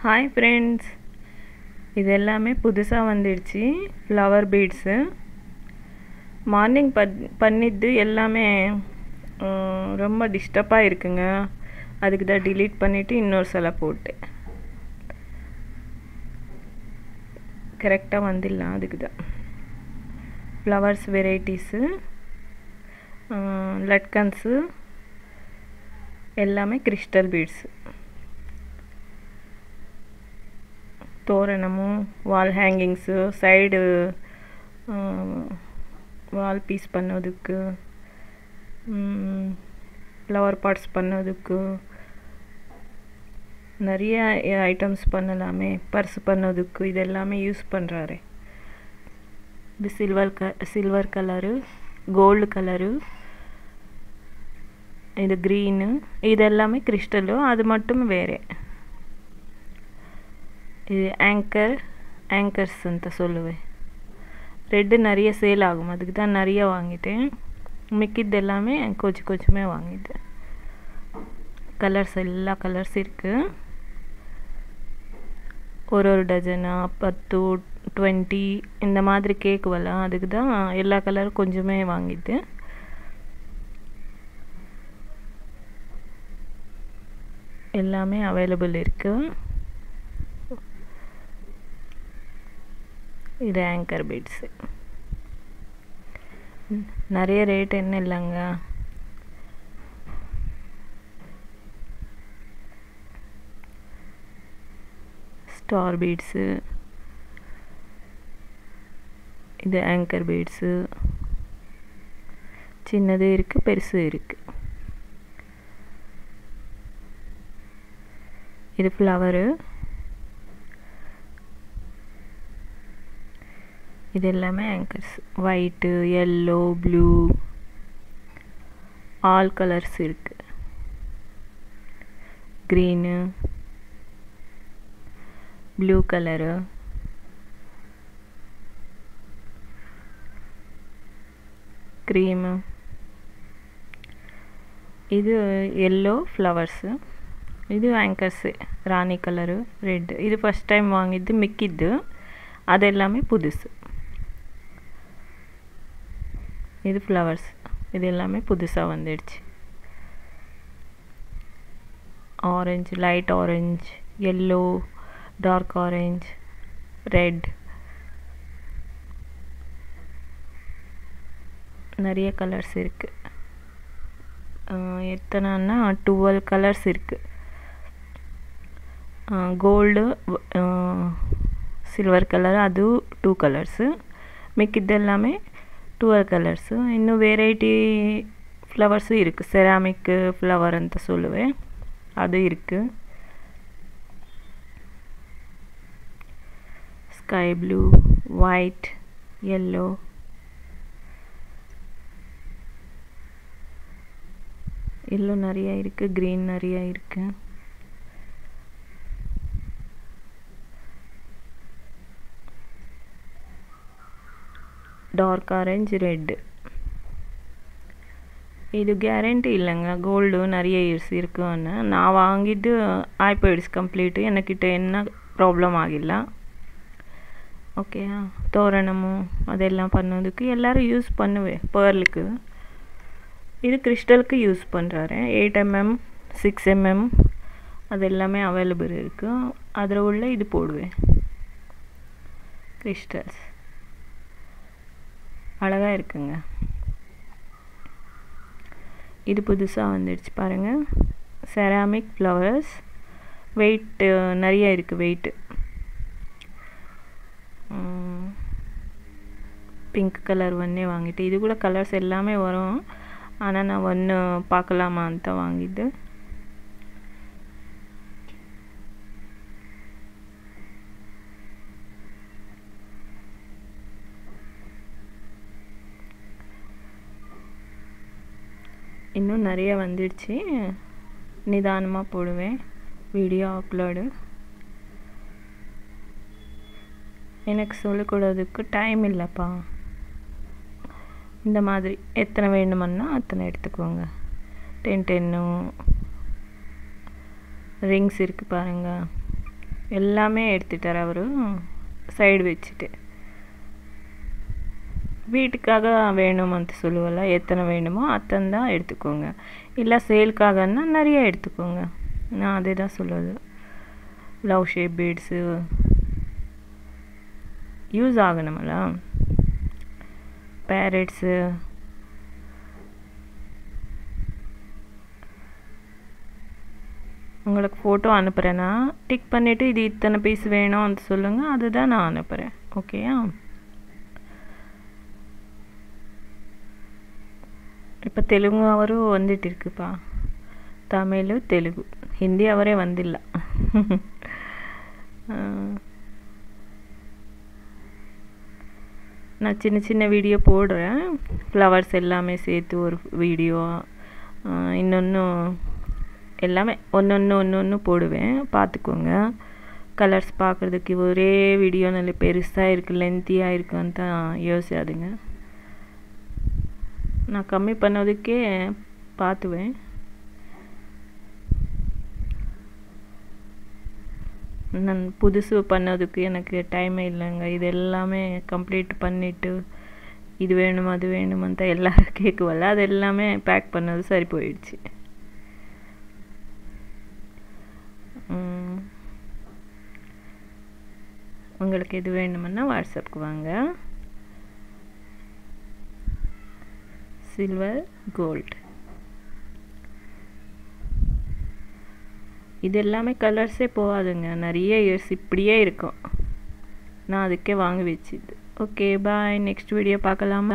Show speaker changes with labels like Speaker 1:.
Speaker 1: Hi friends, இது எல்லாமே புதுசாக வந்துடுச்சு. ஃப்ளவர் பீட்ஸு மார்னிங் பண்ணிட்டு எல்லாமே ரொம்ப டிஸ்டர்பாக இருக்குங்க. அதுக்கு தான் டிலீட் பண்ணிவிட்டு இன்னொரு சில போட்டேன். கரெக்டாக வந்துடலாம். அதுக்கு தான் ஃப்ளவர்ஸ் வெரைட்டிஸு, லட்கன்ஸு எல்லாமே கிறிஸ்டல் பீட்ஸு. ತೋರಣಮು, wall hangings, side wall piece பண்ணதுக்கு, ஃப்ளவர் பாட்ஸ் பண்ணதுக்கு நிறைய ஐட்டம்ஸ் பண்ணலாமே. பர்ஸ் பண்ணதுக்கு இது எல்லாமே யூஸ் பண்ணுறாரு. இது சில்வர் கலரு, கோல்டு கலரு, இது க்ரீனு, இது எல்லாமே கிறிஸ்டலு. அது மட்டும் வேறு. இது ஆங்கர்ஸ் ಅಂತ சொல்லுவேன். ரெட்டு நிறைய சேல் ஆகும், அதுக்கு தான் நிறைய வாங்கிட்டேன். மிக்கிது எல்லாமே கொஞ்சமே வாங்கிட்டேன். கலர்ஸ் எல்லா கலர்ஸ் இருக்குது. ஒரு டஜனா 10, 20 இந்த மாதிரி கேக் வரலாம். அதுக்கு தான் எல்லா கலரும் கொஞ்சமே வாங்கிட்டு எல்லாமே அவைலபிள் இருக்குது. இது ஆங்கர் பீட்ஸு. நிறைய ரேட் என்ன இல்லைங்க. ஸ்டார் பீட்ஸு, இது ஆங்கர் பீட்ஸு. சின்னது இருக்குது, பெருசு இருக்குது. இது ஃப்ளவரு. இது எல்லாமே anchors. White, yellow, blue, all colours இருக்குது. Green, blue colour, cream. இது எல்லோ ஃப்ளவர்ஸு. இது ஆங்கர்ஸு, ராணி கலரு, ரெட்டு. இது ஃபஸ்ட் டைம் வாங்கிದ್ದು மிக்கிது. அது எல்லாமே புதுசு. இது ஃப்ளவர்ஸ். இது எல்லாமே புதுசாக வந்துடுச்சு. Orange, light orange, yellow, dark orange, red, நிறைய கலர்ஸ் இருக்குது. எத்தனைன்னா 12 கலர்ஸ் இருக்குது. கோல்டு, சில்வர் கலர், அது 2 கலர்ஸு. மிக்கிது எல்லாமே 12 ಕಲರ್ಸು. ಇನ್ನು ವೆರೈಟಿ ಫ್ಲವರ್ಸು ಇருக்கு. ಸೆರಾಮಿಕ್ ಫ್ಲವರ್ ಅಂತ சொல்லுவேன், ಅದು இருக்கு. Sky blue, white, yellow, yellow நிறைய இருக்குது. க்ரீன் நிறைய இருக்குது. Dark orange, red. இது ಗ್ಯಾರಂಟಿ இல்லைங்க. கோல்டு நிறைய இயர்ஸ் இருக்குன்னு நான் வாங்கிட்டு ஆயிப்போயிடுச்சு ಕಂಪ್ಲೀಟ್. எனக்கிட்ட என்ன ப்ராப்ளம் ಆಗಿಲ್ಲ. ஓகே, தோரணமு அதெல்லாம் பண்ணதுக்கு எல்லாரும் யூஸ் பண்ணுவேன். பேர்லுக்கு இது கிறிஸ்டலுக்கு யூஸ் பண்ணுறாரு. 8 mm, 6 mm அது எல்லாமே அவைலபிள் இருக்குது. அதில் உள்ள இது போடுவேன். கிறிஸ்டல்ஸ் அழகாக இருக்குங்க. இது புதுசாக வந்துடுச்சு பாருங்கள். Ceramic flowers. வெயிட்டு நிறைய இருக்குது. வெயிட்டு பிங்க் கலர் ஒன்றே வாங்கிட்டு, இது கூட கலர்ஸ் எல்லாமே வரும். ஆனால் நான் ஒன்று பார்க்கலாமா ಅಂತ வாங்கிட்டு இன்னும் நிறைய வந்துடுச்சு. நிதானமாக போடுவேன் வீடியோ அப்லோடு. எனக்கு சொல்லிக்கூடதுக்கு டைம் இல்லைப்பா. இந்த மாதிரி எத்தனை வேணுமன்னா அத்தனை எடுத்துக்கோங்க. 10 ரிங்ஸ் இருக்குது பாருங்கள். எல்லாமே எடுத்துட்டார் அவரு சைடு வச்சுட்டு. வீட்டுக்காக வேணும்னு சொல்லுவல, எத்தனை வேணுமோ அத்தனை தான் எடுத்துக்கோங்க, இல்லை சேல்க்காகன்னா நிறைய எடுத்துக்கோங்க. நான் அதே தான் சொல்லுவது. லவ் ஷேப் பீட்ஸு யூஸ் ஆகணுமல்ல, பேரட்ஸு. உங்களுக்கு ஃபோட்டோ அனுப்புகிறேன்னா டிக் பண்ணிவிட்டு இது இத்தனை பீஸ் வேணும்னு சொல்லுங்கள், அதுதான் நான் அனுப்புகிறேன். ஓகேயா? இப்போ தெலுங்கு அவரும் வந்துட்டு இருக்குப்பா, தமிழ் தெலுங்கு ஹிந்தி அவரே வந்திಲ್ಲ. நான் சின்ன சின்ன வீடியோ போடுறேன், ஃப்ளவர்ஸ் எல்லாமே சேர்த்து ஒரு வீடியோ, இன்னொன்று எல்லாமே ஒன்று போடுவேன், பார்த்துக்கோங்க. கலர்ஸ் பார்க்குறதுக்கு ஒரே வீடியோ நல்ல பெருசாக இருக்குது, லென்த்தியாக இருக்குன்னு தான் யோசிக்காதுங்க. நான் கம்மி பண்ணதுக்கே பார்த்துவேன். நான் புதுசு பண்ணதுக்கு எனக்கு டைமே இல்லைங்க. இது எல்லாமே கம்ப்ளீட் பண்ணிவிட்டு இது வேணும் அது வேணுமென்னு தான் எல்லோரும் கேட்குவல்ல, அது எல்லாமே பேக் பண்ணது சரி போயிடுச்சு. உங்களுக்கு எது வேணுமுன்னா வாட்ஸ்அப்புக்கு வாங்க. சில்வர் கோல்டு இது எல்லாமே கலர்ஸே போகாதுங்க, நிறைய இயர்ஸ் இப்படியே இருக்கும். நான் அதுக்கே வாங்கி வச்சுது. ஓகே பாய், நெக்ஸ்ட் வீடியோ பார்க்கலாம்.